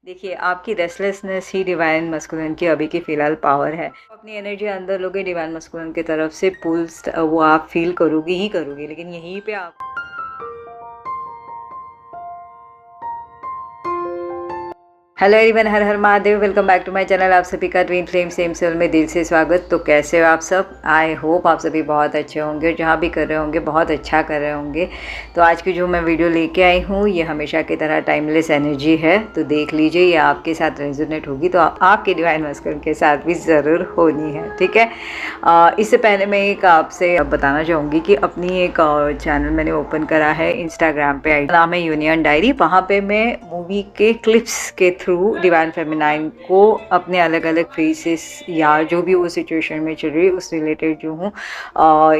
देखिए, आपकी रेस्टलेसनेस ही divine masculine की अभी की फ़िलहाल पावर है। अपनी एनर्जी अंदर लोगे डिवाइन मस्कुलिन की तरफ से वो आप फ़ील करोगी ही करोगी, लेकिन यहीं पे आप हेलो एवरीवन, हर हर Mahadev. Welcome back to my channel. आप सभी का ट्विन फ्लेम सेम सोल में दिल से स्वागत। तो कैसे हो आप सब? आई होप आप सभी बहुत अच्छे होंगे, जहाँ भी कर रहे होंगे बहुत अच्छा कर रहे होंगे। तो आज की जो मैं वीडियो लेके आई हूँ ये हमेशा की तरह टाइमलेस एनर्जी है, तो देख लीजिए ये आपके साथ रेजोनेट होगी तो आपके डिवाइन मस्कुलिन के साथ भी ज़रूर होनी है, ठीक है। इससे पहले मैं एक आपसे बताना चाहूँगी कि अपनी एक चैनल मैंने ओपन करा है इंस्टाग्राम पे, नाम है यूनियन डायरी। वहाँ पे मैं मूवी के क्लिप्स के थ्रू डिवाइन फेमिनाइन को अपने अलग अलग फेसेस या जो भी वो सिचुएशन में चल रही है उस रिलेटेड जो हूँ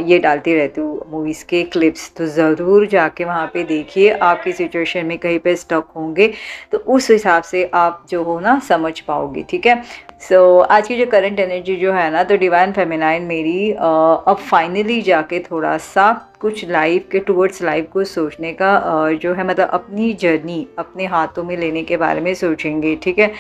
ये डालती रहती हूँ मूवीज़ के क्लिप्स। तो ज़रूर जाके वहाँ पे देखिए, आपकी सिचुएशन में कहीं पे स्टक होंगे तो उस हिसाब से आप जो हो ना समझ पाओगे, ठीक है। आज की जो करंट एनर्जी जो है ना, तो डिवाइन फेमिनाइन मेरी अब फाइनली जाके थोड़ा सा कुछ लाइफ के टूवर्ड्स लाइफ को सोचने का जो है, मतलब अपनी जर्नी अपने हाथों में लेने के बारे में सोचेंगे, ठीक है।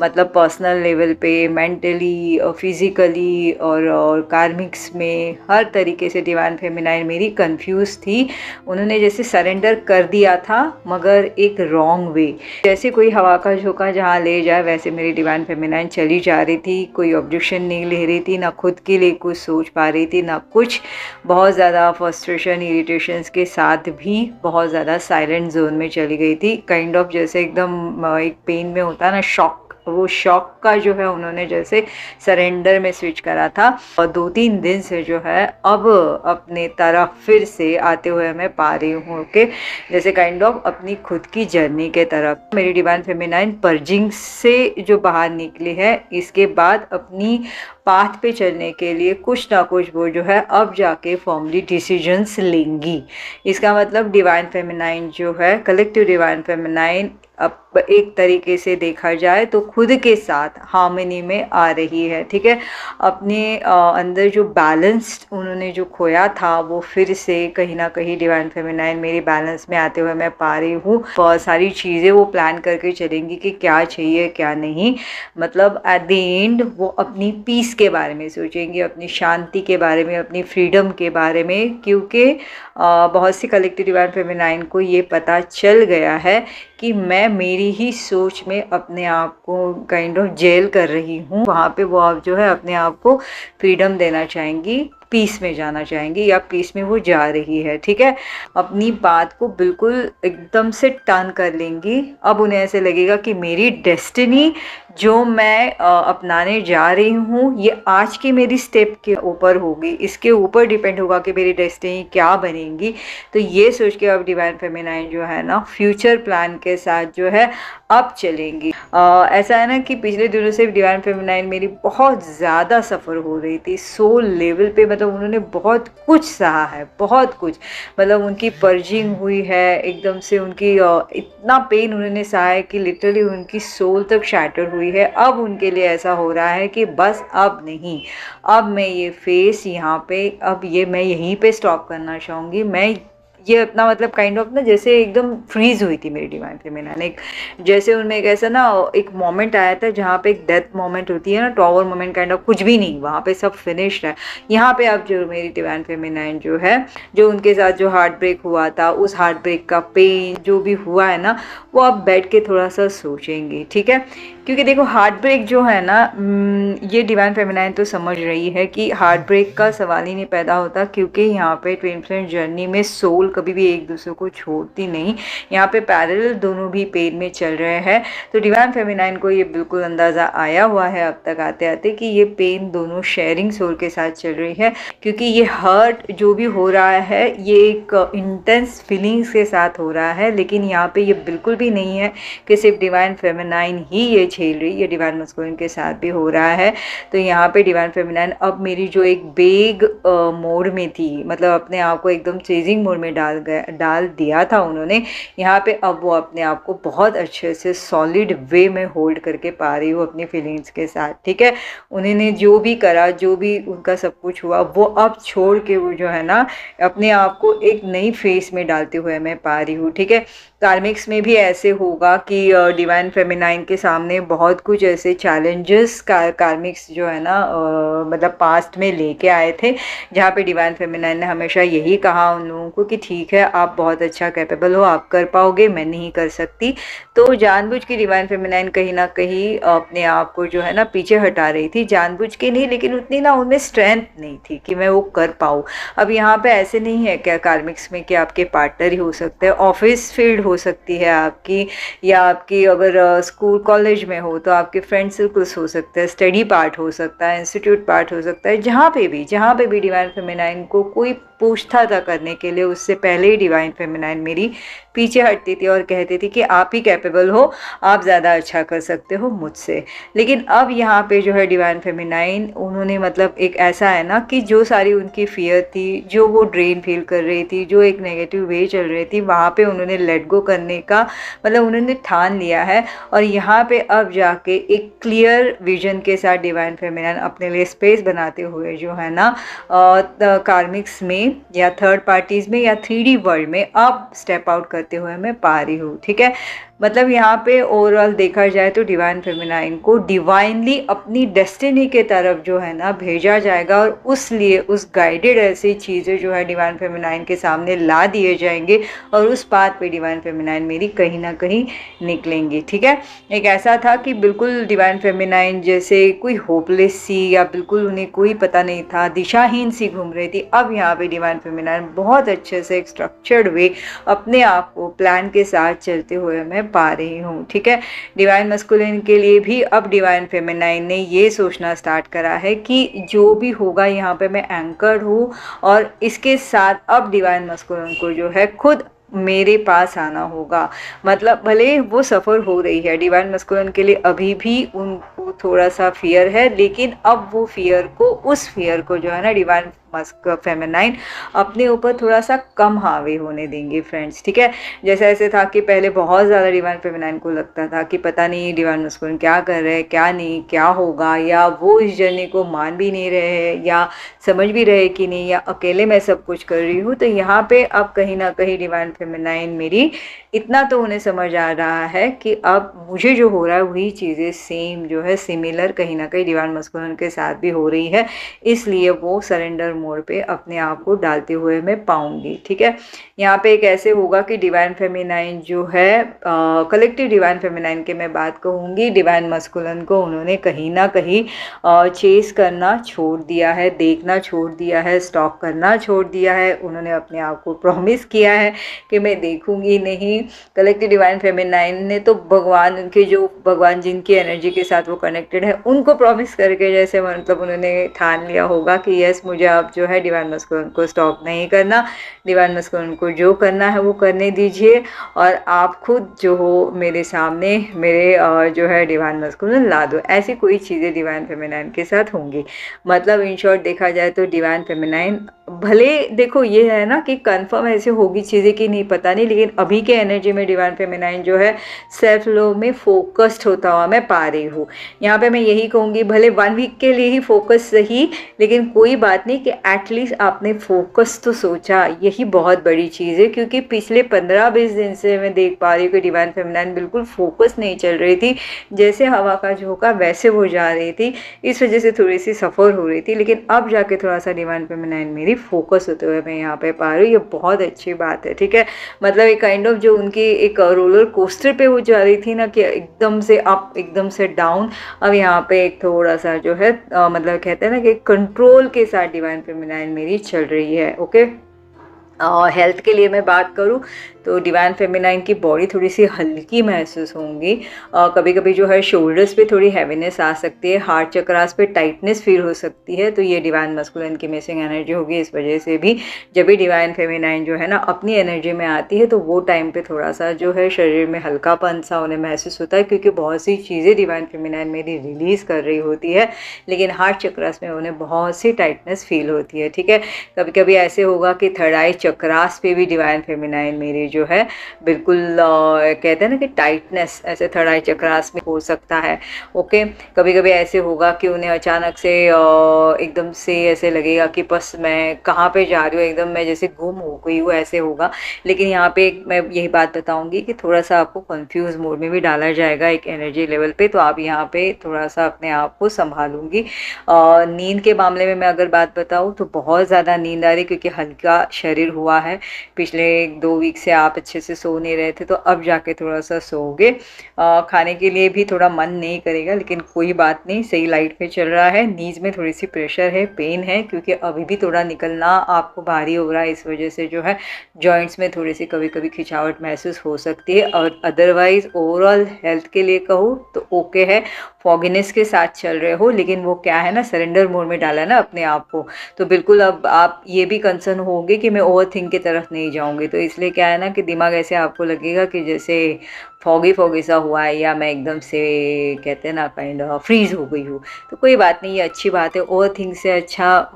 मतलब पर्सनल लेवल पे, मेंटली, फिज़िकली और कार्मिक्स में हर तरीके से डिवाइन फेमिनाइन मेरी कंफ्यूज थी। उन्होंने जैसे सरेंडर कर दिया था मगर एक रॉन्ग वे, जैसे कोई हवा का झोंका जहाँ ले जाए वैसे मेरी डिवाइन फेमिनाइन चली जा रही थी। कोई ऑब्जेक्शन नहीं ले रही थी, ना खुद के लिए कुछ सोच पा रही थी ना कुछ। बहुत ज़्यादा फ्रस्ट्रेशन इरिटेशंस के साथ भी बहुत ज़्यादा साइलेंट जोन में चली गई थी। काइंड ऑफ जैसे एकदम एक पेन में होता है ना शॉक, वो शॉक का जो है उन्होंने जैसे सरेंडर में स्विच करा था। और 2-3 दिन से जो है अब अपने तरफ फिर से आते हुए मैं पा रही हूँ कि जैसे काइंड ऑफ अपनी खुद की जर्नी के तरफ मेरी डिवाइन फेमिनाइन पर्जिंग से जो बाहर निकली है, इसके बाद अपनी पाथ पे चलने के लिए कुछ ना कुछ वो जो है अब जाके फॉर्मली डिसीजंस लेंगी। इसका मतलब डिवाइन फेमिनाइन जो है, कलेक्टिव डिवाइन फेमिनाइन अब एक तरीके से देखा जाए तो खुद के साथ हार्मनी में आ रही है, ठीक है। अपने अंदर जो बैलेंस्ड उन्होंने जो खोया था वो फिर से कहीं ना कहीं डिवाइन फेमिनाइन मेरी बैलेंस में आते हुए मैं पा रही हूँ। बहुत सारी चीज़ें वो प्लान करके चलेंगी कि क्या चाहिए क्या नहीं। मतलब एट द एंड वो अपनी पीस के बारे में सोचेंगी, अपनी शांति के बारे में, अपनी फ्रीडम के बारे में, क्योंकि बहुत सी कलेक्टिव डिवाइन फेमिनाइन को ये पता चल गया है कि मैं मेरी ही सोच में अपने आप को काइंड ऑफ जेल कर रही हूँ। वहाँ पे वो आप जो है अपने आप को फ्रीडम देना चाहेंगी, पीस में जाना चाहेंगी या पीस में वो जा रही है, ठीक है। अपनी बात को बिल्कुल एकदम से टर्न कर लेंगी। अब उन्हें ऐसे लगेगा कि मेरी डेस्टिनी जो मैं अपनाने जा रही हूँ ये आज की मेरी स्टेप के ऊपर होगी, इसके ऊपर डिपेंड होगा कि मेरी डेस्टिनी क्या बनेगी। तो ये सोच के अब डिवाइन फेमिनाइन जो है ना फ्यूचर प्लान के साथ जो है अब चलेंगी। ऐसा है ना कि पिछले दिनों से डिवाइन फेमिनाइन मेरी बहुत ज़्यादा सफ़र हो रही थी सोल लेवल पे। मतलब उन्होंने बहुत कुछ सहा है, बहुत कुछ। मतलब उनकी पर्जिंग हुई है एकदम से, उनकी इतना पेन उन्होंने सहा है कि लिटरली उनकी सोल तक शैटर हुई है। अब उनके लिए ऐसा हो रहा है कि बस अब नहीं, अब मैं ये फेस यहाँ पे, अब ये मैं यहीं पे स्टॉप करना चाहूँगी। मैं ये अपना मतलब काइंड ऑफ ना जैसे एकदम फ्रीज हुई थी मेरी डिवाइन फेमिनाइन। एक जैसे उनमें एक ऐसा ना एक मोमेंट आया था जहाँ पे एक डेथ मोमेंट होती है ना, टॉवर मोमेंट काइंड ऑफ, कुछ भी नहीं, वहाँ पे सब फिनिश्ड है। यहाँ पे अब जो मेरी डिवाइन फेमिनाइन जो है, जो उनके साथ जो हार्ट ब्रेक हुआ था, उस हार्ट ब्रेक का पेन जो भी हुआ है ना, वो अब बैठ के थोड़ा सा सोचेंगी, ठीक है। क्योंकि देखो हार्ट ब्रेक जो है ना, ये डिवाइन फेमिनाइन तो समझ रही है कि हार्ट ब्रेक का सवाल ही नहीं पैदा होता, क्योंकि यहाँ पे ट्विन फ्लेम जर्नी में सोल कभी भी एक दूसरे को छोड़ती नहीं। यहाँ पे पैरेलल दोनों भी पेन में चल रहे हैं। तो डिवाइन फेमिनाइन को ये बिल्कुल अंदाज़ा आया हुआ है अब तक आते आते कि ये पेन दोनों शेयरिंग सोल के साथ चल रही है। क्योंकि ये हर्ट जो भी हो रहा है ये एक इंटेंस फीलिंग्स के साथ हो रहा है, लेकिन यहाँ पे ये बिल्कुल भी नहीं है कि सिर्फ डिवाइन फेमिनाइन ही ये झेल रही, ये डिवाइन मस्कुलिन के साथ भी हो रहा है। तो यहाँ पे डिवाइन फेमिनाइन अब मेरी जो एक बेग मोड में थी, मतलब अपने आप को एकदम चेजिंग मोड में डाल दिया था उन्होंने, यहाँ पे अब वो अपने आप को बहुत अच्छे से सॉलिड वे में होल्ड करके पा रही हूँ अपनी फीलिंग्स के साथ, ठीक है। उन्होंने जो भी करा, जो भी उनका सब कुछ हुआ, वो अब छोड़ के वो जो है ना अपने आप को एक नई फेस में डालते हुए मैं पा रही हूँ, ठीक है। कार्मिक्स में भी ऐसे होगा कि डिवाइन फेमिनाइन के सामने बहुत कुछ ऐसे चैलेंजेस कार्मिक्स जो है ना मतलब पास्ट में लेके आए थे, जहाँ पे डिवाइन फेमिनाइन ने हमेशा यही कहा उन लोगों को कि ठीक है, आप बहुत अच्छा कैपेबल हो, आप कर पाओगे, मैं नहीं कर सकती। तो जानबूझ के डिवाइन फेमिनाइन कहीं ना कहीं अपने आप को जो है ना पीछे हटा रही थी, जानबूझ के नहीं, लेकिन उतनी ना उनमें स्ट्रेंथ नहीं थी कि मैं वो कर पाऊँ। अब यहाँ पे ऐसे नहीं है क्या कार्मिक्स में कि आपके पार्टनर ही हो सकते हैं, ऑफिस फील्ड हो सकती है आपकी, या आपकी अगर स्कूल कॉलेज में हो तो आपके फ्रेंड सर्कल्स हो सकते हैं, स्टडी पार्ट हो सकता है, इंस्टीट्यूट पार्ट हो सकता है, जहाँ पे भी डिवाइन फेमिनाइन को कोई पूछता था करने के लिए, उससे पहले ही डिवाइन फेमिनाइन मेरी पीछे हटती थी और कहती थी कि आप ही कैपेबल हो, आप ज़्यादा अच्छा कर सकते हो मुझसे। लेकिन अब यहाँ पे जो है डिवाइन फेमिनाइन उन्होंने मतलब एक ऐसा है ना कि जो सारी उनकी फियर थी, जो वो ड्रेन फील कर रही थी, जो एक नेगेटिव वे चल रही थी, वहाँ पे उन्होंने लेट गो करने का मतलब उन्होंने ठान लिया है। और यहाँ पे अब जाके एक क्लियर विजन के साथ डिवाइन फेमिनाइन अपने लिए स्पेस बनाते हुए जो है ना कार्मिक्स में या थर्ड पार्टीज में या 3D वर्ल्ड में अब स्टेप आउट करते हुए मैं पा रही हूँ। ठीक है, मतलब यहाँ पे ओवरऑल देखा जाए तो डिवाइन फेमिनाइन को डिवाइनली अपनी डेस्टिनी के तरफ जो है ना भेजा जाएगा, और उस लिए उस गाइडेड ऐसी चीज़ें जो है डिवाइन फेमिनाइन के सामने ला दिए जाएंगे, और उस बात पे डिवाइन फेमिनाइन मेरी कहीं ना कहीं निकलेंगी। ठीक है, एक ऐसा था कि बिल्कुल डिवाइन फेमिनाइन जैसे कोई होपलेस सी या बिल्कुल उन्हें कोई पता नहीं था, दिशाहीन सी घूम रही थी। अब यहाँ पे डिवाइन फेमिनाइन बहुत अच्छे से एक स्ट्रक्चर्ड वे अपने आप को प्लान के साथ चलते हुए मैं पा रही हूँ। ठीक है, डिवाइन मस्कुलिन के लिए भी अब डिवाइन फेमिनाइन ने ये सोचना स्टार्ट करा है कि जो भी होगा यहाँ पे मैं एंकर्ड हूँ, और इसके साथ अब डिवाइन मस्कुलिन को जो है खुद मेरे पास आना होगा। मतलब भले वो सफ़र हो रही है डिवाइन मस्कुलिन के लिए, अभी भी उनको थोड़ा सा फियर है, लेकिन अब वो फियर को उस फियर को जो है ना डिवाइन मस्क फेमिनाइन अपने ऊपर थोड़ा सा कम हावी होने देंगे फ्रेंड्स। ठीक है, जैसे ऐसे था कि पहले बहुत ज़्यादा डिवाइन फेमिनाइन को लगता था कि पता नहीं डिवाइन मस्कुलिन क्या कर रहे हैं, क्या नहीं, क्या होगा, या वो इस जर्नी को मान भी नहीं रहे हैं, या समझ भी रहे कि नहीं, या अकेले मैं सब कुछ कर रही हूँ। तो यहाँ पे अब कहीं ना कहीं डिवाइन फेमिनाइन मेरी इतना तो उन्हें समझ आ रहा है कि अब मुझे जो हो रहा है वही चीज़ें सेम जो है सिमिलर कहीं ना कहीं डिवाइन मस्कुलिन के साथ भी हो रही है, इसलिए वो सरेंडर मोड पे अपने आप को डालते हुए मैं पाऊंगी। ठीक है, यहाँ पे एक ऐसे होगा कि डिवाइन फेमिनाइन जो है कलेक्टिव डिवाइन फेमिनाइन के मैं बात कहूँगी, डिवाइन मस्कुलिन को उन्होंने कहीं ना कहीं चेस करना छोड़ दिया है, देखना छोड़ दिया है, स्टॉक करना छोड़ दिया है। उन्होंने अपने आप को प्रॉमिस किया है कि मैं देखूंगी नहीं। कलेक्टिव डिवाइन फेमिनाइन ने तो भगवान, उनके जो भगवान जिनकी एनर्जी के साथ वो कनेक्टेड है, उनको प्रॉमिस करके जैसे मतलब उन्होंने ठान लिया होगा कि यस मुझे अब जो है डिवाइन मस्कुलिन को स्टॉप नहीं करना, डिवाइन मस्कुलिन को जो करना है वो करने दीजिए, और आप खुद जो हो मेरे सामने मेरे जो है डिवाइन मस्कुलिन ला दो। ऐसी कोई चीज़ें डिवाइन फेमिनाइन के साथ होंगी। मतलब इन शॉर्ट देखा जाए तो डिवाइन फेमिनाइन भले देखो ये है ना कि कंफर्म ऐसे होगी चीज़ें कि नहीं पता नहीं, लेकिन अभी के एनर्जी में डिवाइन फेमिनाइन जो है सेल्फ लव में फोकस्ड होता हुआ मैं पा रही हूँ। यहाँ पे मैं यही कहूँगी, भले 1 वीक के लिए ही फोकस सही, लेकिन कोई बात नहीं कि एटलीस्ट आपने फोकस तो सोचा, यही बहुत बड़ी चीज़ है। क्योंकि पिछले 15-20 दिन से मैं देख पा रही हूँ कि डिवाइन फेमिनाइन बिल्कुल फोकस नहीं चल रही थी, जैसे हवा का झोंका वैसे वो जा रही थी, इस वजह से थोड़ी सी सफ़र हो रही थी। लेकिन अब जाके थोड़ा सा डिवाइन फेमिनाइन मेरी फोकस होते हुए मैं यहाँ पे पा रही हूँ, ये बहुत अच्छी बात है। ठीक है, मतलब एक काइंड ऑफ जो उनकी एक रोलर कोस्टर पे वो जा रही थी ना कि एकदम से अप एकदम से डाउन, अब यहाँ पे एक थोड़ा सा जो है मतलब कहते हैं ना कि कंट्रोल के साथ डिवाइन फेमिनाइन मेरी चल रही है। ओके, हेल्थ के लिए मैं बात करूँ तो डिवाइन फेमिनाइन की बॉडी थोड़ी सी हल्की महसूस होंगी। कभी कभी जो है शोल्डर्स पे थोड़ी हैवीनेस आ सकती है, हार्ट चक्रास पे टाइटनेस फील हो सकती है, तो ये डिवाइन मस्कुलिन की मिसिंग एनर्जी होगी। इस वजह से भी जब भी डिवाइन फेमिनाइन जो है ना अपनी एनर्जी में आती है तो वो टाइम पे थोड़ा सा जो है शरीर में हल्कापन सा उन्हें महसूस होता है, क्योंकि बहुत सी चीज़ें डिवाइन फेमिनाइन मेरी रिलीज़ कर रही होती है, लेकिन हार्ट चक्रास में उन्हें बहुत सी टाइटनेस फील होती है। ठीक है, कभी कभी ऐसे होगा कि थर्ड आई चक्रास पे भी डिवाइन फेमिनाइन मेरी जो है बिल्कुल कहते हैं ना कि टाइटनेस ऐसे थर्ड आई चक्रास में हो सकता है। ओके, कभी कभी ऐसे होगा कि उन्हें अचानक से एकदम से ऐसे लगेगा कि बस मैं कहाँ पे जा रही हूँ, एकदम मैं जैसे गुम हो गई हूँ, ऐसे होगा। लेकिन यहाँ पे मैं यही बात बताऊंगी कि थोड़ा सा आपको कंफ्यूज मोड में भी डाला जाएगा एक एनर्जी लेवल पे, तो आप यहाँ पे थोड़ा सा अपने आप को संभालूंगी। नींद के मामले में मैं अगर बात बताऊँ तो बहुत ज़्यादा नींद आ रही, क्योंकि हल्का शरीर हुआ है। पिछले 1-2 वीक से आप अच्छे से सो नहीं रहे थे, तो अब जाके थोड़ा सा सोओगे। खाने के लिए भी थोड़ा मन नहीं करेगा, लेकिन कोई बात नहीं, सही लाइट पे चल रहा है। नीज में थोड़ी सी प्रेशर है, पेन है, क्योंकि अभी भी थोड़ा निकलना आपको भारी हो रहा है। इस वजह से जो है जॉइंट्स में थोड़ी सी कभी कभी खिंचावट महसूस हो सकती है। और अदरवाइज ओवरऑल हेल्थ के लिए कहूँ तो ओके है। फॉगिनेस के साथ चल रहे हो, लेकिन वो क्या है ना, सरेंडर मोड में डाला ना अपने आप को, तो बिल्कुल अब आप ये भी कंसर्न होंगे कि मैं ओवर थिंक की तरफ नहीं जाऊंगी। तो इसलिए क्या है ना कि दिमाग ऐसे आपको लगेगा कि जैसे फॉगी फॉगी सा हुआ है, या मैं एकदम से कहते हैं ना काइंड ऑफ फ्रीज हो गई हूँ। तो कोई बात नहीं, ये अच्छी बात है। ओवर थिंक से अच्छा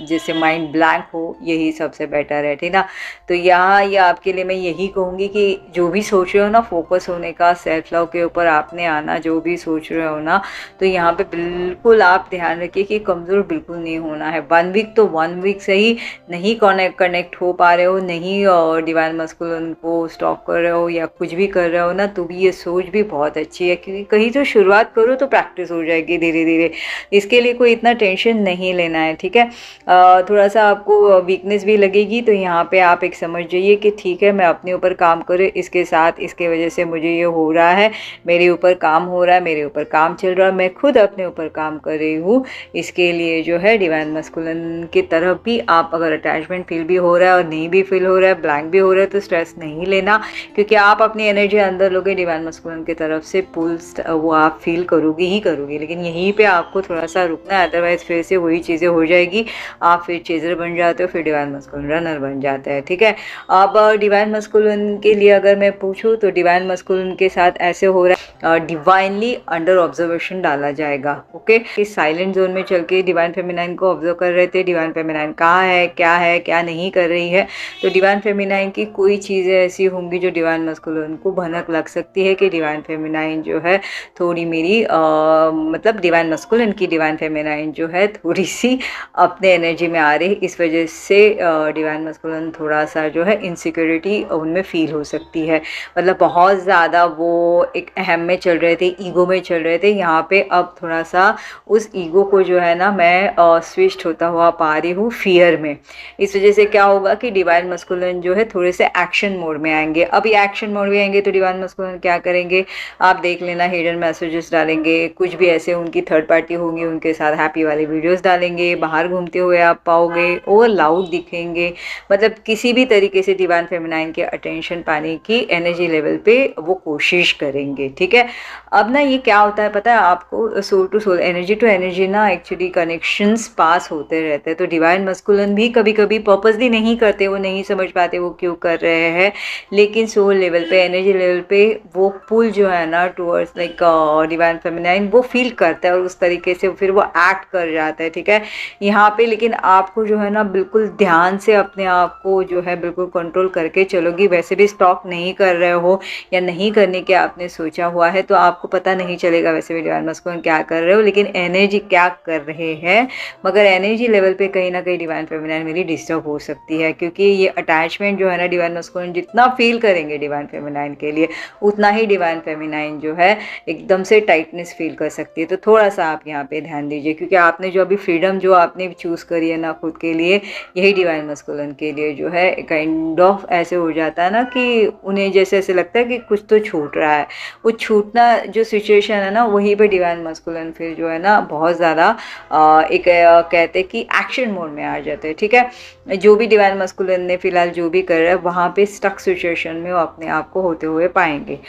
जैसे माइंड ब्लैंक हो, यही सबसे बेटर है, ठीक ना। तो यहाँ ये आपके लिए मैं यही कहूँगी कि जो भी सोच रहे हो ना, फोकस होने का, सेल्फ लव के ऊपर आपने आना, जो भी सोच रहे हो ना, तो यहाँ पे बिल्कुल आप ध्यान रखिए कि कमज़ोर बिल्कुल नहीं होना है। 1 वीक तो 1 वीक से ही नहीं कनेक्ट हो पा रहे हो, नहीं और डिवाइन मस्कुलिन को स्टॉक कर रहे हो या कुछ भी कर रहे हो ना, तो भी ये सोच भी बहुत अच्छी है, क्योंकि कहीं तो शुरुआत करो तो प्रैक्टिस हो जाएगी धीरे धीरे। इसके लिए कोई इतना टेंशन नहीं लेना है, ठीक है। थोड़ा सा आपको वीकनेस भी लगेगी, तो यहाँ पे आप एक समझ जाइए कि ठीक है, मैं अपने ऊपर काम करूँ, इसके साथ इसके वजह से मुझे ये हो रहा है, मेरे ऊपर काम हो रहा है, मेरे ऊपर काम चल रहा है, मैं खुद अपने ऊपर काम कर रही हूँ। इसके लिए जो है डिवाइन मस्कुलिन की तरफ भी आप अगर अटैचमेंट फील भी हो रहा है और नहीं भी फील हो रहा है, ब्लैंक भी हो रहा है, तो स्ट्रेस नहीं लेना, क्योंकि आप अपनी एनर्जी अंदर लोगे, डिवाइन मस्कुलिन की तरफ से पुल वो आप फील करोगे ही करोगे। लेकिन यहीं पे आपको थोड़ा सा रुकना है, अदरवाइज फिर से वही चीज़ें हो जाएगी, आप फिर चेजर बन जाते हो, फिर डिवाइन मस्कुलिन रनर बन जाता है, ठीक है। अब डिवाइन मस्कुलिन के लिए अगर मैं पूछूँ तो डिवाइन मस्कुलिन के साथ ऐसे हो रहा है, डिवाइनली अंडर ऑब्जर्वेशन डाला जाएगा। ओके, इस साइलेंट जोन में चल के डिवाइन फेमिनाइन को ऑब्जर्व कर रहे थे, डिवाइन फेमिनाइन कहाँ है, क्या नहीं कर रही है। तो डिवाइन फेमिनाइन की कोई चीज़ें ऐसी होंगी जो डिवाइन मस्कुलिन को भनक लग सकती है कि डिवाइन फेमिनाइन जो है थोड़ी मेरी मतलब डिवाइन मस्कुलिन की डिवाइन फेमिनाइन जो है थोड़ी सी अपने एनर्जी में आ रही, इस वजह से डिवाइन मस्कुलिन थोड़ा सा जो है इनसिक्योरिटी उनमें फील हो सकती है। मतलब बहुत ज़्यादा वो एक अहम में चल रहे थे, ईगो में चल रहे थे, यहाँ पे अब थोड़ा सा उस ईगो को जो है ना मैं स्विच होता हुआ पा रही हूँ फियर में। इस वजह से क्या होगा कि डिवाइन मस्कुलिन जो है थोड़े से एक्शन मोड में आएंगे। अभी एक्शन मोड में आएंगे तो डिवाइन मस्कुलिन क्या करेंगे, आप देख लेना, हिडन मैसेजेस डालेंगे, कुछ भी ऐसे उनकी थर्ड पार्टी होंगी, उनके साथ हैप्पी वाली वीडियोस डालेंगे, बाहर घूमते हुए आप पाओगे, ओवर लाउड दिखेंगे। मतलब किसी भी तरीके से डिवाइन फेमिनाइन के अटेंशन पाने की एनर्जी लेवल पे वो कोशिश करेंगे, ठीक है। अब ना ये क्या होता है पता है आपको, soul to soul, energy to energy ना एक्चुअली कनेक्शंस पास होते रहते हैं। तो डिवाइन मस्कुलिन भी कभी कभी पर्पसली नहीं करते, वो नहीं समझ पाते वो क्यों कर रहे हैं, लेकिन सोल लेवल पे, एनर्जी लेवल पे वो पुल जो है ना टूवर्ड्स लाइक डिवाइन फेमिनाइन वो फील करता है, और उस तरीके से फिर वो एक्ट कर जाता है, ठीक है। यहाँ पे लेकिन आपको जो है ना बिल्कुल ध्यान से अपने आप को जो है बिल्कुल कंट्रोल करके चलोगी। वैसे भी स्टॉक नहीं कर रहे हो या नहीं करने के आपने सोचा हुआ है, तो आपको पता नहीं चलेगा वैसे भी डिवाइन मस्कुलिन क्या कर रहे हो, लेकिन एनर्जी क्या कर रहे हैं। मगर एनर्जी लेवल पे कहीं ना कहीं डिवाइन फेमिनाइन मेरी डिस्टर्ब हो सकती है, क्योंकि ये अटैचमेंट जो है ना डिवाइन मस्कुलिन जितना फील करेंगे डिवाइन फेमिनाइन के लिए, उतना ही डिवाइन फेमिनाइन जो है एकदम से टाइटनेस फील कर सकती है। तो थोड़ा सा आप यहाँ पे ध्यान दीजिए, क्योंकि आपने जो अभी फ्रीडम जो आपने चूज़ करी है ना खुद के लिए, यही डिवाइन मस्कुलिन के लिए जो है काइंड ऑफ ऐसे हो जाता है ना कि उन्हें जैसे ऐसे लगता है कि कुछ तो छूट रहा है। वो छूटना जो सिचुएशन है ना, वहीं पे डिवाइन मस्कुलिन फिर जो है ना बहुत ज़्यादा एक कहते हैं कि एक्शन मोड में आ जाते हैं, ठीक है। जो भी डिवाइन मस्कुलिन ने फिलहाल जो भी कर रहा है, वहाँ पे स्टक सिचुएशन में वो अपने आप को होते हुए पाएंगे। पाएंगे।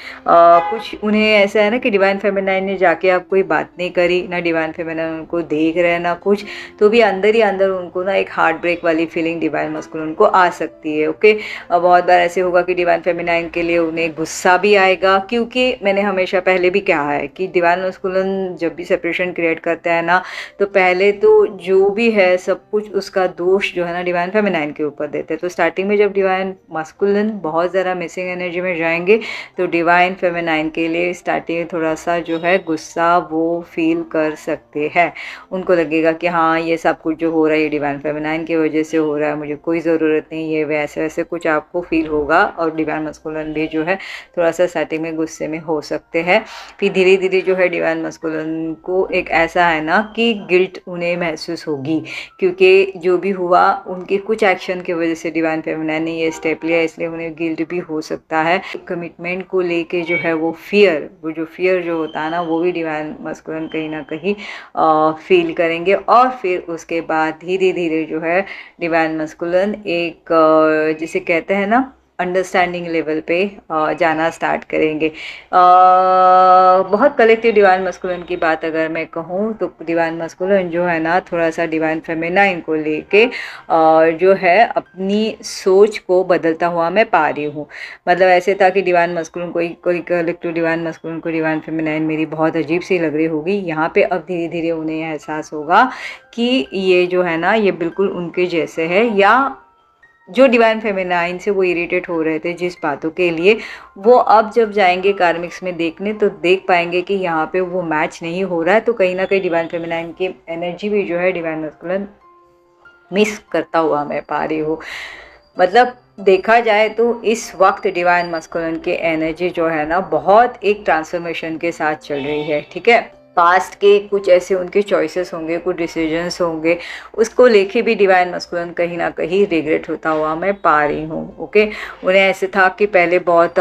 कुछ उन्हें ऐसा है ना कि डिवाइन फेमिनाइन ने जाके आप कोई बात नहीं करी, ना डिवाइन फेमिनाइन उनको देख रहे हैं ना कुछ, तो भी अंदर ही अंदर उनको ना एक हार्ट ब्रेक वाली फीलिंग डिवाइन मस्कुलिन को आ सकती है। ओके, बहुत बार ऐसे होगा कि डिवाइन फेमिनाइन के लिए उन्हें गुस्सा भी आएगा, क्योंकि मैंने हमेशा पहले भी कहा है कि डिवाइन मस्कुलिन जब भी सेपरेशन क्रिएट करता है ना, तो पहले तो जो भी है सब कुछ उसका दोष जो है ना डिवाइन फेमिनाइन के ऊपर देते हैं। तो स्टार्टिंग में जब डिवाइन मस्कुलिन बहुत ज़्यादा मिसिंग एनर्जी में जाएंगे तो डिवाइन फेमिनाइन के लिए स्टार्टिंग में थोड़ा सा जो है गुस्सा वो फील कर सकते हैं। उनको लगेगा कि हाँ ये सब कुछ जो हो रहा है ये डिवाइन फेमिनाइन की वजह से हो रहा है, मुझे कोई ज़रूरत नहीं, ये वैसे वैसे कुछ आपको फील होगा। और डिवाइन मस्कुलिन भी जो है थोड़ा सा स्टार्टिंग में गुस्से में हो सकते हैं। फिर धीरे धीरे जो है डिवाइन मस्कुलिन को एक ऐसा है ना कि गिल्ट उन्हें महसूस होगी, क्योंकि जो भी हुआ उनके कुछ एक्शन की वजह से डिवाइन फेमिनाइन ने ये स्टेप लिया, इसलिए उन्हें गिल्ट भी हो सकता है। कमिटमेंट को लेके जो है वो फियर जो होता है ना, वो भी डिवाइन मस्कुलिन कहीं ना कहीं फील करेंगे। और फिर उसके बाद धीरे धीरे जो है डिवाइन मस्कुलिन एक जिसे कहते हैं ना अंडरस्टैंडिंग लेवल पे जाना स्टार्ट करेंगे। बहुत कलेक्टिव डिवाइन मस्कुलिन की बात अगर मैं कहूँ तो डिवाइन मस्कुलिन जो है ना थोड़ा सा डिवाइन फेमिनाइन को लेके जो है अपनी सोच को बदलता हुआ मैं पा रही हूँ। मतलब ऐसे था कि डिवाइन मस्कुलिन कोई कलेक्टिव डिवाइन मस्कुलिन को डिवाइन फेमिनाइन मेरी बहुत अजीब सी लग रही होगी, यहाँ पे अब धीरे धीरे उन्हें एहसास होगा कि ये जो है ना ये बिल्कुल उनके जैसे है, या जो डिवाइन फेमिनाइन से वो इरिटेट हो रहे थे जिस बातों के लिए, वो अब जब जाएंगे कार्मिक्स में देखने तो देख पाएंगे कि यहाँ पे वो मैच नहीं हो रहा है। तो कहीं ना कहीं डिवाइन फेमिनाइन की एनर्जी भी जो है डिवाइन मस्कुलिन मिस करता हुआ मैं पा रही हूँ। मतलब देखा जाए तो इस वक्त डिवाइन मस्कुलिन की एनर्जी जो है ना बहुत एक ट्रांसफॉर्मेशन के साथ चल रही है। ठीक है, पास्ट के कुछ ऐसे उनके चॉइसेस होंगे, कुछ डिसीजंस होंगे, उसको लेके भी डिवाइन मस्कुलिन कहीं ना कहीं रिग्रेट होता हुआ मैं पा रही हूँ। ओके, उन्हें ऐसे था कि पहले बहुत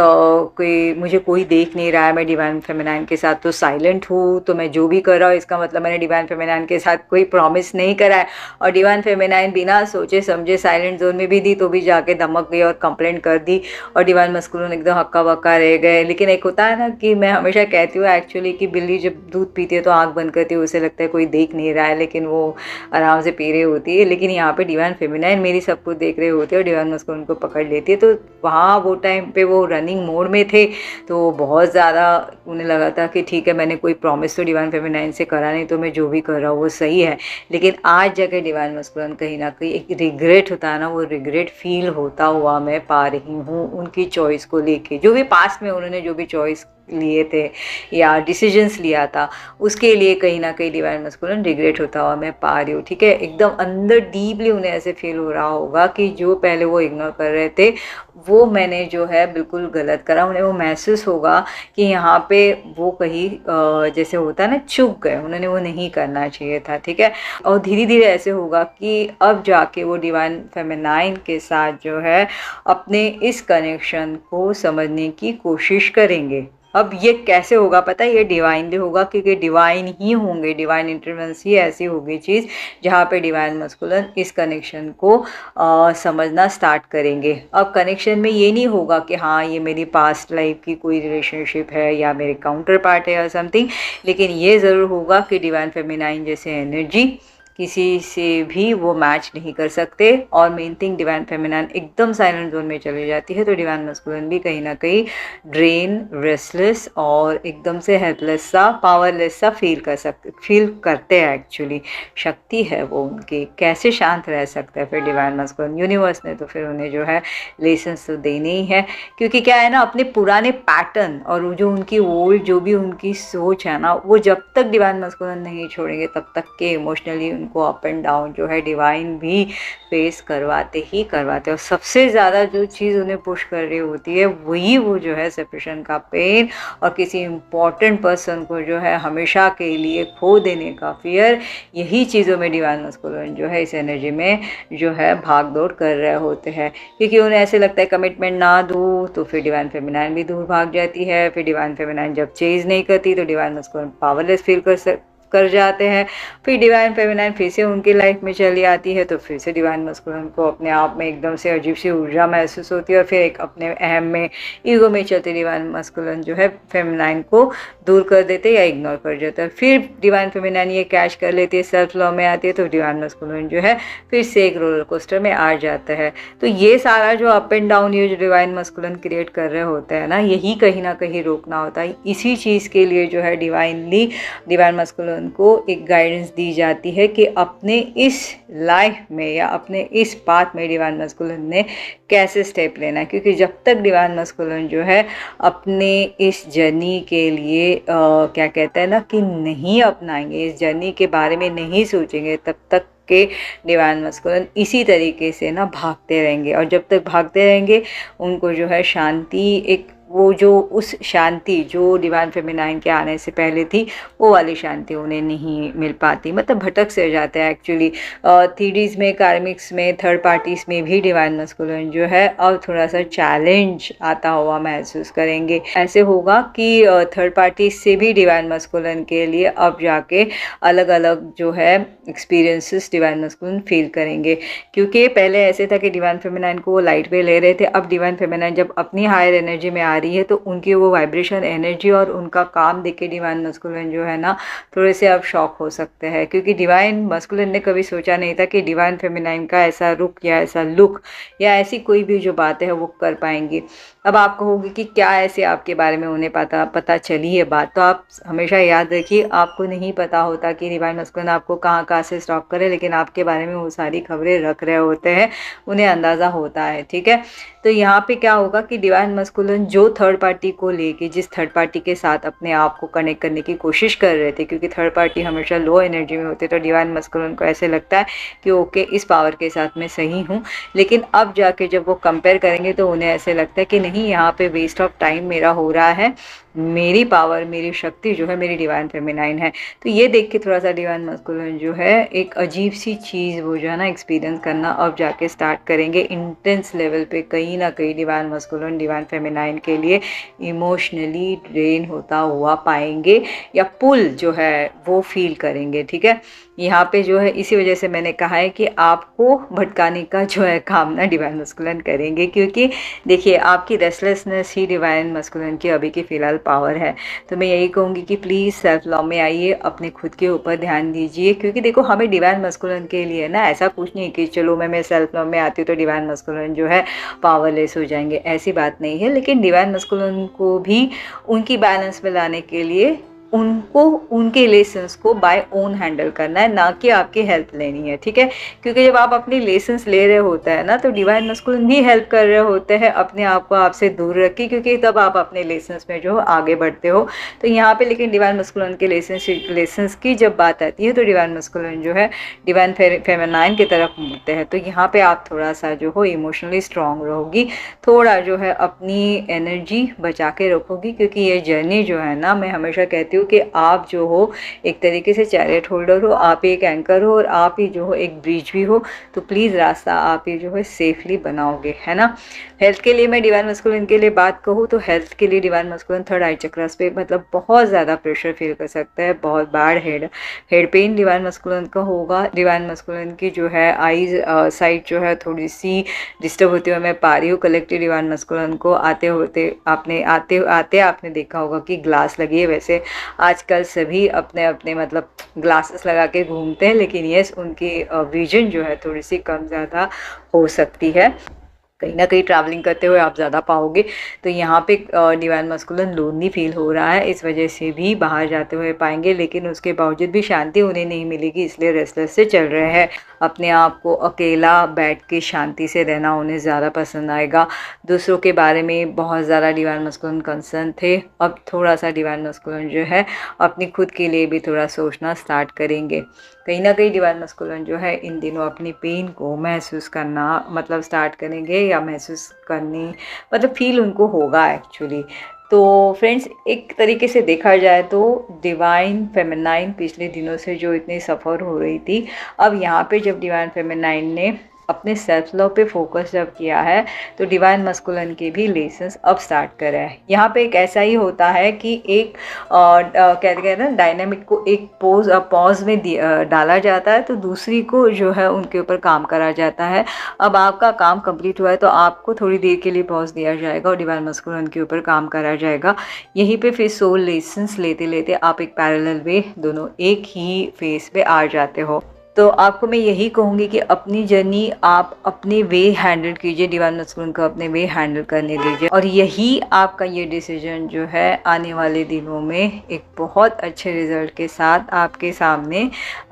मुझे कोई देख नहीं रहा है, मैं डिवाइन फेमिनाइन के साथ तो साइलेंट हूँ, तो मैं जो भी कर रहा हूँ इसका मतलब मैंने डिवाइन फेमिनाइन के साथ कोई प्रॉमिस नहीं करा है। और डिवाइन फेमिनाइन बिना सोचे समझे साइलेंट जोन में भी दी तो भी जाके धमक गई और कंप्लेंट कर दी, और डिवाइन मस्कुलिन एकदम हक्का बक्का रह गए। लेकिन एक होता है ना कि मैं हमेशा कहती हूँ एक्चुअली कि बिल्ली जब दूध पीती है तो आंख बंद करती है, उसे लगता है कोई देख नहीं रहा है, लेकिन वो आराम से पी रही होती है। लेकिन यहाँ पे डिवाइन फेमिनाइन मेरी सब कुछ देख रहे होते हैं और डिवाइन मस्कुलिन उनको पकड़ लेती है। तो वहाँ वो टाइम पे वो रनिंग मोड में थे, तो बहुत ज़्यादा उन्हें लगा था कि ठीक है मैंने कोई प्रॉमिस तो डिवाइन फेमिनाइन से करा नहीं, तो मैं जो भी कर रहा हूँ वो सही है। लेकिन आज जाके डिवाइन मस्कुलिन कहीं ना कहीं एक रिग्रेट होता है ना, वो रिग्रेट फील होता हुआ मैं पा रही हूँ उनकी चॉइस को लेके। जो भी पास्ट में उन्होंने जो भी चॉइस लिए थे या डिसीजंस लिया था उसके लिए कहीं ना कहीं डिवाइन मस्कुलिन रिग्रेट होता हुआ मैं पा रही हूँ। ठीक है, एकदम अंदर डीपली उन्हें ऐसे फील हो रहा होगा कि जो पहले वो इग्नोर कर रहे थे वो मैंने जो है बिल्कुल गलत करा। उन्हें वो महसूस होगा कि यहाँ पे वो कहीं जैसे होता है ना चूक गए, उन्होंने वो नहीं करना चाहिए था। ठीक है, और धीरे धीरे ऐसे होगा कि अब जाके वो डिवाइन फेमिनाइन के साथ जो है अपने इस कनेक्शन को समझने की कोशिश करेंगे। अब ये कैसे होगा पता है, ये डिवाइनली होगा, क्योंकि डिवाइन ही होंगे, डिवाइन इंटरवेंस ही ऐसी होगी चीज़ जहाँ पे डिवाइन मस्कुलिन इस कनेक्शन को समझना स्टार्ट करेंगे। अब कनेक्शन में ये नहीं होगा कि हाँ ये मेरी पास्ट लाइफ की कोई रिलेशनशिप है या मेरे काउंटर पार्ट है या समथिंग, लेकिन ये ज़रूर होगा कि डिवाइन फेमिनाइन जैसे एनर्जी किसी से भी वो मैच नहीं कर सकते। और मेन थिंग डिवाइन फेमिनाइन एकदम साइलेंट जोन में चली जाती है तो डिवाइन मस्कुलिन भी कहीं ना कहीं ड्रेन, रेस्टलेस और एकदम से हेल्पलेस सा, पावरलेस सा फील करते हैं। एक्चुअली शक्ति है वो उनकी, कैसे शांत रह सकता है फिर डिवाइन मस्कुलिन। यूनिवर्स ने तो फिर उन्हें जो है लेसन्स तो देने ही है, क्योंकि क्या है ना अपने पुराने पैटर्न और जो उनकी ओल्ड जो भी उनकी सोच है ना, वो जब तक डिवाइन मस्कुलिन नहीं छोड़ेंगे तब तक के इमोशनली को अप एंड डाउन जो है डिवाइन भी फेस करवाते ही करवाते। और सबसे ज़्यादा जो चीज़ उन्हें पुश कर रही होती है वही वो जो है सेपरेशन का पेन और किसी इम्पॉर्टेंट पर्सन को जो है हमेशा के लिए खो देने का फियर। यही चीज़ों में डिवाइन मस्कुलिन जो है इस एनर्जी में जो है भाग दौड़ कर रहे होते हैं, क्योंकि उन्हें ऐसे लगता है कमिटमेंट ना दूँ तो फिर डिवाइन फेमिनाइन भी दूर भाग जाती है। फिर डिवाइन फेमिनाइन जब चेज नहीं करती तो डिवाइन मस्कुलिन पावरलेस कर जाते हैं। फिर डिवाइन फेमिनाइन फिर से उनकी लाइफ में चली आती है, तो फिर से डिवाइन मस्कुलिन को अपने आप में एकदम से अजीब सी ऊर्जा महसूस होती है और फिर एक अपने अहम में, ईगो में चलते डिवाइन मस्कुलिन जो है फेमिनाइन को दूर कर देते या इग्नोर कर जाता है। फिर डिवाइन फेमिनाइन ये कैच कर लेती है, सेल्फ लव में आती है, तो डिवाइन मस्कुलिन जो है फिर से एक रोलर कोस्टर में आ जाता है। तो ये सारा जो अप एंड डाउन ये जो डिवाइन मस्कुलिन क्रिएट कर रहे होते हैं ना, यही कहीं ना कहीं रोकना होता है। इसी चीज़ के लिए जो है डिवाइन मस्कुलिन को एक गाइडेंस दी जाती है कि अपने इस लाइफ में या अपने इस पाथ में डिवाइन मस्कुलिन ने कैसे स्टेप लेना है। क्योंकि जब तक डिवाइन मस्कुलिन जो है अपने इस जर्नी के लिए क्या कहते हैं ना कि नहीं अपनाएंगे, इस जर्नी के बारे में नहीं सोचेंगे, तब तक के डिवाइन मस्कुलिन इसी तरीके से ना भागते रहेंगे। और जब तक भागते रहेंगे उनको जो है शांति, एक वो जो उस शांति जो डिवाइन फेमिनाइन के आने से पहले थी, वो वाली शांति उन्हें नहीं मिल पाती, मतलब भटक से जाते हैं एक्चुअली। थीडीज़ में, कार्मिक्स में, थर्ड पार्टीज़ में भी डिवाइन मस्कुलिन जो है अब थोड़ा सा चैलेंज आता हुआ महसूस करेंगे। ऐसे होगा कि थर्ड पार्टीज से भी डिवाइन मस्कुलिन के लिए अब जाके अलग अलग जो है एक्सपीरियंसेस डिवाइन मस्कुलिन फील करेंगे। क्योंकि पहले ऐसे था कि डिवाइन फेमिनाइन को वो लाइट पे ले रहे थे, अब डिवाइन फेमिनाइन जब अपनी हायर एनर्जी में आ रही है तो उनकी वो वाइब्रेशन एनर्जी और उनका काम देख के डिवाइन मस्कुलिन जो है ना थोड़े से अब शॉक हो सकते हैं। क्योंकि डिवाइन मस्कुलिन ने कभी सोचा नहीं था कि डिवाइन फेमिनाइन का ऐसा रुख या ऐसा लुक या ऐसी कोई भी जो बातें हैं वो कर पाएंगी। अब आप कहोगे कि क्या ऐसे आपके बारे में उन्हें पता चली है बात, तो आप हमेशा याद रखिए आपको नहीं पता होता कि डिवाइन मस्कुलिन आपको कहाँ कहाँ से स्टॉक करे, लेकिन आपके बारे में वो सारी खबरें रख रहे होते हैं, उन्हें अंदाज़ा होता है। ठीक है, तो यहाँ पे क्या होगा कि डिवाइन मस्कुलिन जो थर्ड पार्टी को लेके, जिस थर्ड पार्टी के साथ अपने आप को कनेक्ट करने की कोशिश कर रहे थे, क्योंकि थर्ड पार्टी हमेशा लो एनर्जी में होते, तो डिवाइन मस्कुलिन को ऐसे लगता है कि ओके इस पावर के साथ मैं सही हूँ। लेकिन अब जाके जब वो कंपेयर करेंगे तो उन्हें ऐसे लगता है कि नहीं, यहाँ पे वेस्ट ऑफ टाइम मेरा हो रहा है, मेरी पावर, मेरी शक्ति जो है मेरी डिवाइन फेमिनाइन है। तो ये देख के थोड़ा सा डिवाइन मस्कुलिन जो है एक अजीब सी चीज़ वो जो है ना एक्सपीरियंस करना अब जाके स्टार्ट करेंगे इंटेंस लेवल पे। कहीं ना कहीं डिवाइन मस्कुलिन डिवाइन फेमिनाइन के लिए इमोशनली ड्रेन होता हुआ पाएंगे या पुल जो है वो फील करेंगे। ठीक है, यहाँ पे जो है इसी वजह से मैंने कहा है कि आपको भटकाने का जो है काम ना डिवाइन मस्कुलिन करेंगे। क्योंकि देखिए आपकी रेस्टलेसनेस ही डिवाइन मस्कुलिन की अभी की फ़िलहाल पावर है। तो मैं यही कहूँगी कि प्लीज़ सेल्फ लव में आइए, अपने खुद के ऊपर ध्यान दीजिए। क्योंकि देखो हमें डिवाइन मस्कुलिन के लिए ना ऐसा कुछ नहीं कि चलो मैं सेल्फ लव में आती हूँ तो डिवाइन मस्कुलिन जो है पावरलेस हो जाएंगे, ऐसी बात नहीं है। लेकिन डिवाइन मस्कुलिन को भी उनकी बैलेंस में लाने के लिए उनको उनके लेसन्स को बाय ओन हैंडल करना है, ना कि आपकी हेल्प लेनी है। ठीक है, क्योंकि जब आप अपनी लेसन्स ले रहे होते हैं ना तो डिवाइन मस्कुलिन भी हेल्प कर रहे होते हैं अपने आप को आपसे दूर रखिए, क्योंकि तब आप अपने लेसन्स में जो आगे बढ़ते हो। तो यहाँ पे लेकिन डिवाइन मस्कुलिन के लेसन्स की जब बात आती है तो डिवाइन मस्कुलिन जो है डिवाइन फेमिनाइन की तरफ मुड़ते हैं। तो यहाँ पे आप थोड़ा सा जो हो इमोशनली स्ट्रांग रहोगी, थोड़ा जो है अपनी एनर्जी बचा के रखोगी। क्योंकि ये जर्नी जो है ना, मैं हमेशा कहती हूँ कि आप जो हो एक तरीके से चैरियट होल्डर हो, आप ही एक एंकर हो और आप ही जो हो एक ब्रिज भी हो। तो प्लीज़ रास्ता आप ही जो है सेफली बनाओगे, है ना। हेल्थ के लिए मैं डिवाइन मस्कुलिन के लिए बात कहूँ तो हेल्थ के लिए डिवाइन मस्कुलिन थर्ड आई चक्रस पे मतलब बहुत ज़्यादा प्रेशर फील कर सकता है, बहुत bad head pen divine masculine का होगा। डिवाइन मस्कुलिन की जो है आईज साइड जो है थोड़ी सी डिस्टर्ब होती हुई मैं पा रही हूँ। कलेक्टिव डिवाइन मस्कुलिन को आते आपने देखा होगा कि ग्लास लगी है। वैसे आजकल सभी अपने अपने मतलब ग्लासेस लगा के घूमते हैं, लेकिन यस उनकी विजन जो है थोड़ी सी कम ज़्यादा हो सकती है। कहीं ना कहीं ट्रैवलिंग करते हुए आप ज़्यादा पाओगे। तो यहाँ पे डिवाइन मस्कुलिन लोनली फील हो रहा है, इस वजह से भी बाहर जाते हुए पाएंगे, लेकिन उसके बावजूद भी शांति उन्हें नहीं मिलेगी, इसलिए रेस्टलेस से चल रहे हैं। अपने आप को अकेला बैठ के शांति से रहना उन्हें ज़्यादा पसंद आएगा। दूसरों के बारे में बहुत ज़्यादा डिवाइन मस्कुलिन कंसर्न थे, अब थोड़ा सा डिवाइन मस्कुलिन जो है अपनी खुद के लिए भी थोड़ा सोचना स्टार्ट करेंगे। कहीं ना कहीं डिवाइन मस्कुलिन जो है इन दिनों अपनी पेन को महसूस करना मतलब स्टार्ट करेंगे या महसूस करनी मतलब फील उनको होगा एक्चुअली। तो फ्रेंड्स एक तरीके से देखा जाए तो डिवाइन फेमिनाइन पिछले दिनों से जो इतनी सफ़र हो रही थी, अब यहाँ पे जब डिवाइन फेमिनाइन ने अपने सेल्फ लव पे फोकस जब किया है तो डिवाइन मस्कुलिन के भी लेसन्स अब स्टार्ट करा है। यहाँ पे एक ऐसा ही होता है कि एक कहते हैं ना, डायनामिक को एक पॉज में डाला जाता है तो दूसरी को जो है उनके ऊपर काम करा जाता है। अब आपका काम कंप्लीट हुआ है तो आपको थोड़ी देर के लिए पॉज दिया जाएगा और डिवाइन मस्कुलिन के ऊपर काम करा जाएगा। यहीं पे फिर सोल लेसन्स लेते लेते आप एक पैरेलल वे दोनों एक ही फेस पे आ जाते हो। तो आपको मैं यही कहूँगी कि अपनी जर्नी आप अपने वे हैंडल कीजिए, डिवाइन मस्कुलिन को अपने वे हैंडल करने दीजिए और यही आपका ये डिसीजन जो है आने वाले दिनों में एक बहुत अच्छे रिजल्ट के साथ आपके सामने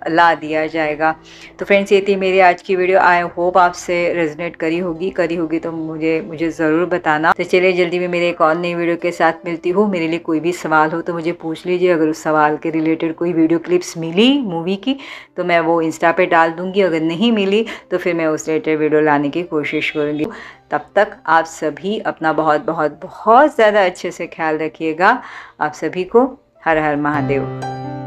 ला दिया जाएगा। तो फ्रेंड्स, ये थी मेरी आज की वीडियो। आई होप आपसे रेजोनेट करी होगी तो मुझे ज़रूर बताना। तो चलिए जल्दी में मेरे एक और नई वीडियो के साथ मिलती हूँ। मेरे लिए कोई भी सवाल हो तो मुझे पूछ लीजिए। अगर उस सवाल के रिलेटेड कोई वीडियो क्लिप्स मिली मूवी की तो मैं वो इंस्टा पे डाल दूंगी। अगर नहीं मिली तो फिर मैं उस रिलेटेड वीडियो लाने की कोशिश करूँगी। तब तक आप सभी अपना बहुत बहुत बहुत ज़्यादा अच्छे से ख्याल रखिएगा। आप सभी को हर हर महादेव।